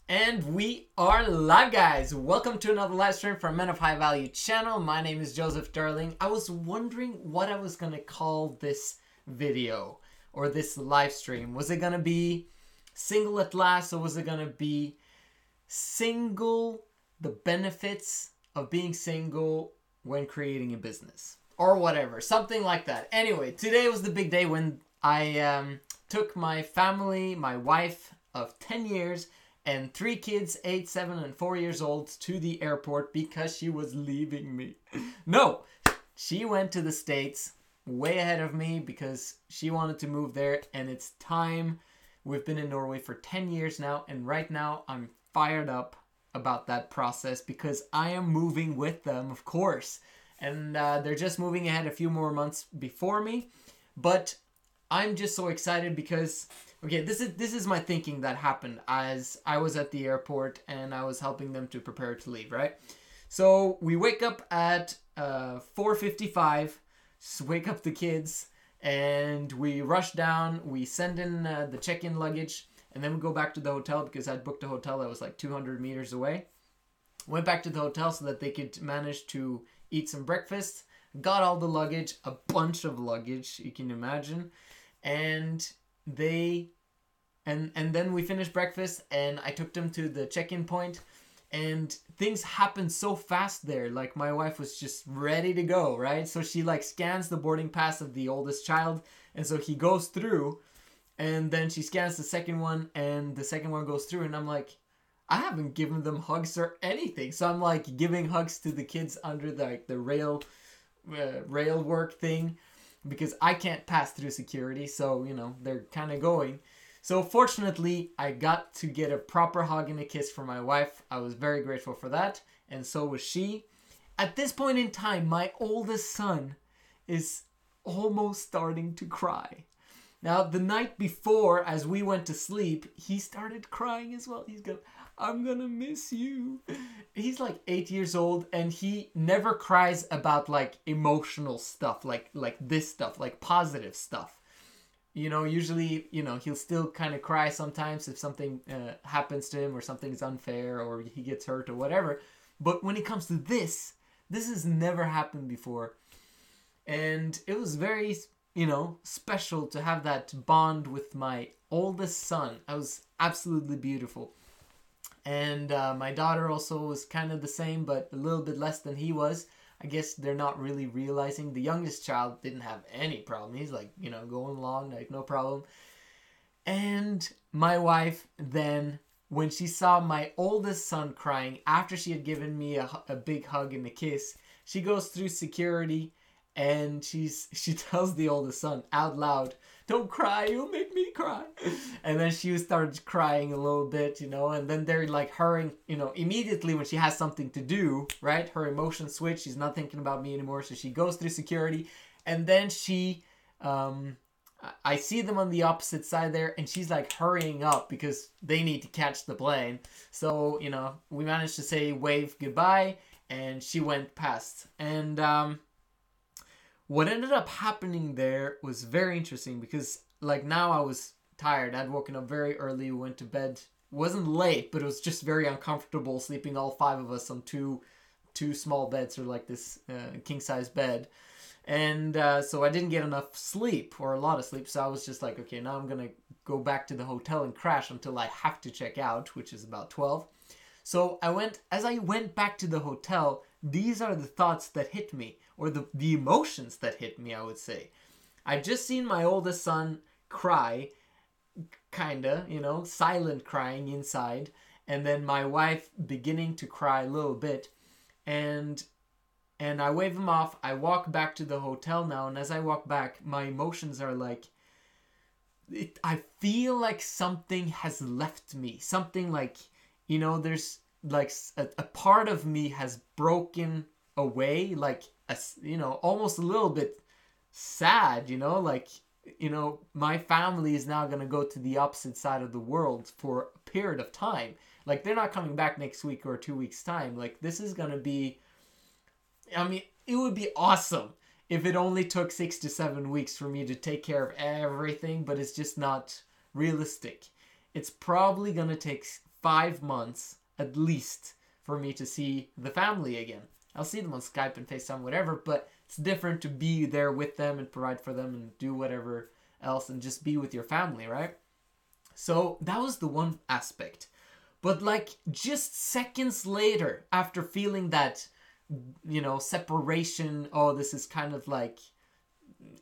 And we are live, guys. Welcome to another live stream from Men of High Value channel. My name is Joseph Darling. I was wondering what I was gonna call this video or this live stream. Was it gonna be single at last, or was it gonna be single, the benefits of being single when creating a business, or whatever, something like that. Anyway, today was the big day when I took my family, my wife of 10 years and 3 kids, 8, 7, and 4 years old, to the airport because she was leaving me. No, she went to the States way ahead of me because she wanted to move there, and it's time. We've been in Norway for 10 years now, and right now I'm fired up about that process because I am moving with them, of course. And they're just moving ahead a few more months before me. But I'm just so excited because, okay, this is my thinking that happened as I was at the airport and I was helping them to prepare to leave, right? So we wake up at 4:55, wake up the kids, and we rush down. We send in the check-in luggage, and then we go back to the hotel because I'd booked a hotel that was like 200 meters away. Went back to the hotel so that they could manage to eat some breakfast. Got all the luggage, a bunch of luggage, you can imagine. And then we finished breakfast, and I took them to the check-in point, and things happened so fast there. Like, my wife was just ready to go, right? So she like scans the boarding pass of the oldest child, and so he goes through, and then she scans the second one, and the second one goes through, and I'm like, I haven't given them hugs or anything. So I'm like giving hugs to the kids under the rail work thing, because I can't pass through security, so they're kind of going. So fortunately, I got to get a proper hug and a kiss from my wife. I was very grateful for that, and so was she. At this point in time, my oldest son is almost starting to cry. Now, the night before, as we went to sleep, he started crying as well. He's going, I'm gonna miss you. He's like 8 years old, and he never cries about like emotional stuff, like this stuff, like positive stuff. Usually, he'll still kind of cry sometimes if something happens to him, or something's unfair, or he gets hurt, or whatever. But when it comes to this has never happened before. And it was very, special to have that bond with my oldest son. It was absolutely beautiful. And my daughter also was kind of the same, but a little bit less than he was. I guess they're not really realizing. The youngest child didn't have any problem. He's like, going along, like no problem. And my wife then, when she saw my oldest son crying, after she had given me a big hug and a kiss, she goes through security, and she tells the oldest son out loud, don't cry, you'll make me cry. And then she started crying a little bit, and then they're like hurrying, immediately when she has something to do, right? Her emotions switch. She's not thinking about me anymore. So she goes through security, and then I see them on the opposite side there, and she's like hurrying up because they need to catch the plane. So, we managed to wave goodbye, and she went past. And, what ended up happening there was very interesting because, like, now I was tired. I'd woken up very early, went to bed. It wasn't late, but it was just very uncomfortable sleeping all 5 of us on two small beds, or like this king-size bed. And so I didn't get enough sleep, or a lot of sleep. So I was just like, okay, now I'm going to go back to the hotel and crash until I have to check out, which is about 12. So as I went back to the hotel, these are the thoughts that hit me, or the emotions that hit me, I would say. I'd just seen my oldest son cry, kinda, silent crying inside, and then my wife beginning to cry a little bit, and I wave him off. I walk back to the hotel now, and as I walk back, my emotions are like, I feel like something has left me. Something like, there's like a part of me has broken away, like, almost a little bit sad, like, my family is now going to go to the opposite side of the world for a period of time. Like, they're not coming back next week or 2 weeks time. Like, this is going to be, it would be awesome if it only took 6 to 7 weeks for me to take care of everything, but it's just not realistic. It's probably going to take 5 months at least for me to see the family again. I'll see them on Skype and FaceTime, whatever, but it's different to be there with them and provide for them and do whatever else and just be with your family, right? So that was the one aspect. But like just seconds later, after feeling that, separation, oh, this is kind of like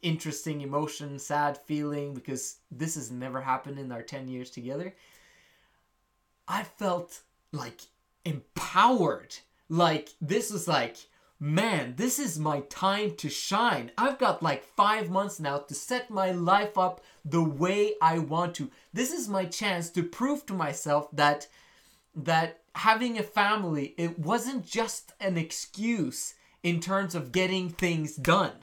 interesting emotion, sad feeling, because this has never happened in our 10 years together, I felt like empowered. Like this was like, man, this is my time to shine. I've got like 5 months now to set my life up the way I want to. This is my chance to prove to myself that having a family, it wasn't just an excuse in terms of getting things done.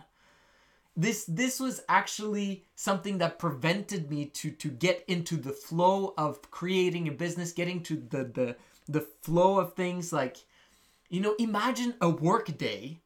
This was actually something that prevented me to get into the flow of creating a business, getting to the flow of things. Like, imagine a work day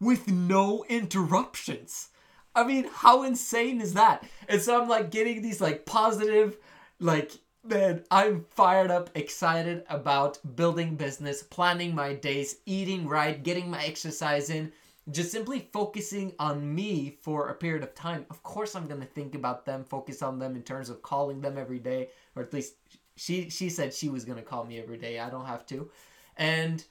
with no interruptions. I mean, how insane is that? And so I'm like getting these like positive, like, man, I'm fired up, excited about building business, planning my days, eating right, getting my exercise in, just simply focusing on me for a period of time. Of course, I'm going to think about them, focus on them in terms of calling them every day, or at least she said she was going to call me every day. I don't have to. And,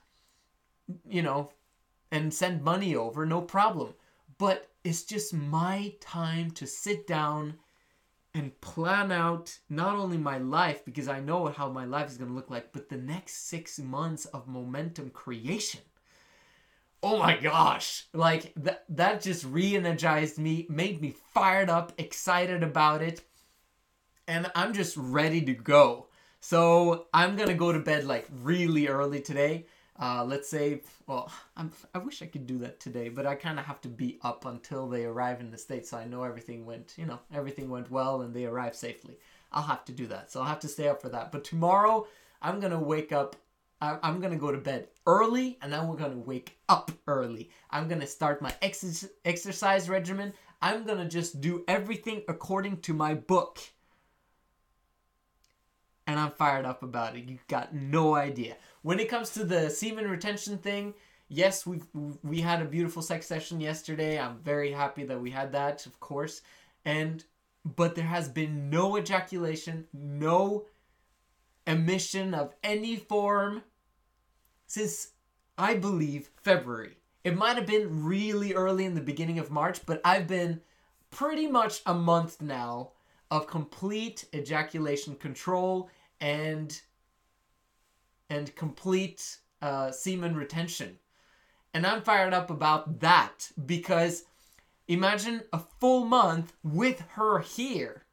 and send money over, no problem. But it's just my time to sit down and plan out not only my life, because I know how my life is going to look like, but the next 6 months of momentum creation. Oh my gosh, like that just re-energized me, made me fired up, excited about it, and I'm just ready to go. So I'm gonna go to bed like really early today. Let's say, well, I wish I could do that today, but I kind of have to be up until they arrive in the States, so I know everything went well and they arrived safely. I'll have to do that, so I'll have to stay up for that. But tomorrow, I'm gonna wake up. I'm going to go to bed early, and then we're going to wake up early. I'm going to start my exercise regimen. I'm going to just do everything according to my book. And I'm fired up about it. You got no idea. When it comes to the semen retention thing, yes, we had a beautiful sex session yesterday. I'm very happy that we had that, of course. But there has been no ejaculation, no emission of any form since, I believe, February. It might have been really early in the beginning of March, but I've been pretty much a month now of complete ejaculation control and complete semen retention. And I'm fired up about that, because imagine a full month with her here.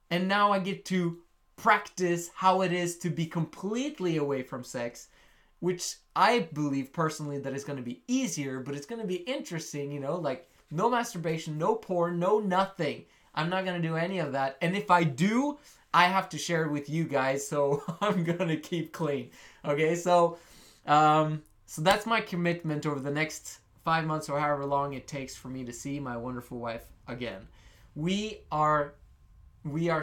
And now I get to practice how it is to be completely away from sex, which I believe personally that is going to be easier, but it's going to be interesting, like no masturbation, no porn, no nothing. I'm not going to do any of that. And if I do, I have to share it with you guys, so I'm going to keep clean. Okay, so that's my commitment over the next 5 months or however long it takes for me to see my wonderful wife again. We are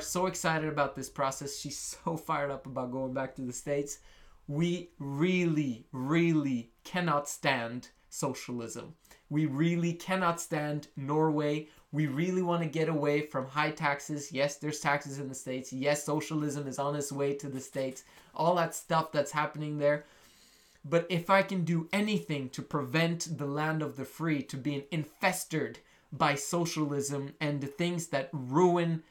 so excited about this process. She's so fired up about going back to the States. We really, really cannot stand socialism. We really cannot stand Norway. We really want to get away from high taxes. Yes, there's taxes in the States. Yes, socialism is on its way to the States. All that stuff that's happening there. But if I can do anything to prevent the land of the free to being infested by socialism and the things that ruin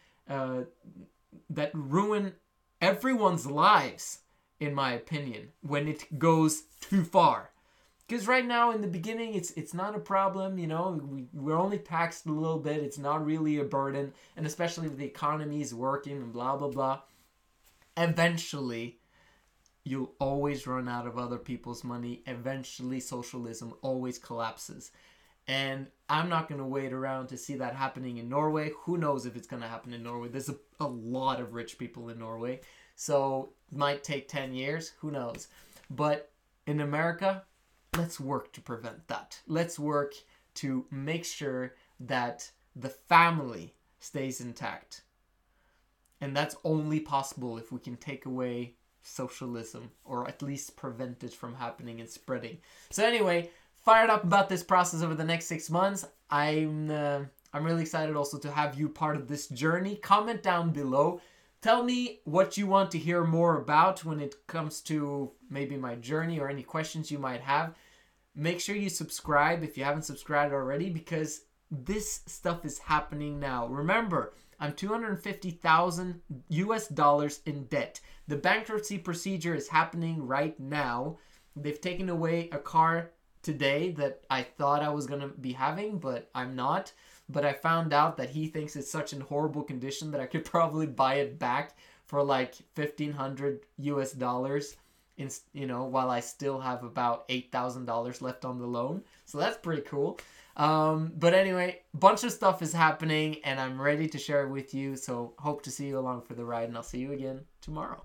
everyone's lives, in my opinion, when it goes too far. Because right now, in the beginning, it's not a problem, we're only taxed a little bit, it's not really a burden, and especially if the economy is working and blah, blah, blah. Eventually, you'll always run out of other people's money. Eventually, socialism always collapses. And I'm not going to wait around to see that happening in Norway. Who knows if it's going to happen in Norway? There's a lot of rich people in Norway. So it might take 10 years. Who knows? But in America, let's work to prevent that. Let's work to make sure that the family stays intact. And that's only possible if we can take away socialism, or at least prevent it from happening and spreading. So anyway, fired up about this process over the next 6 months. I'm really excited also to have you part of this journey. Comment down below. Tell me what you want to hear more about when it comes to maybe my journey or any questions you might have. Make sure you subscribe if you haven't subscribed already, because this stuff is happening now. Remember, I'm $250,000 US in debt. The bankruptcy procedure is happening right now. They've taken away a car today that I thought I was going to be having, but I'm not. But I found out that he thinks it's such in horrible condition that I could probably buy it back for like $1,500 US in, while I still have about $8,000 left on the loan. So that's pretty cool. But anyway, bunch of stuff is happening and I'm ready to share it with you. So hope to see you along for the ride, and I'll see you again tomorrow.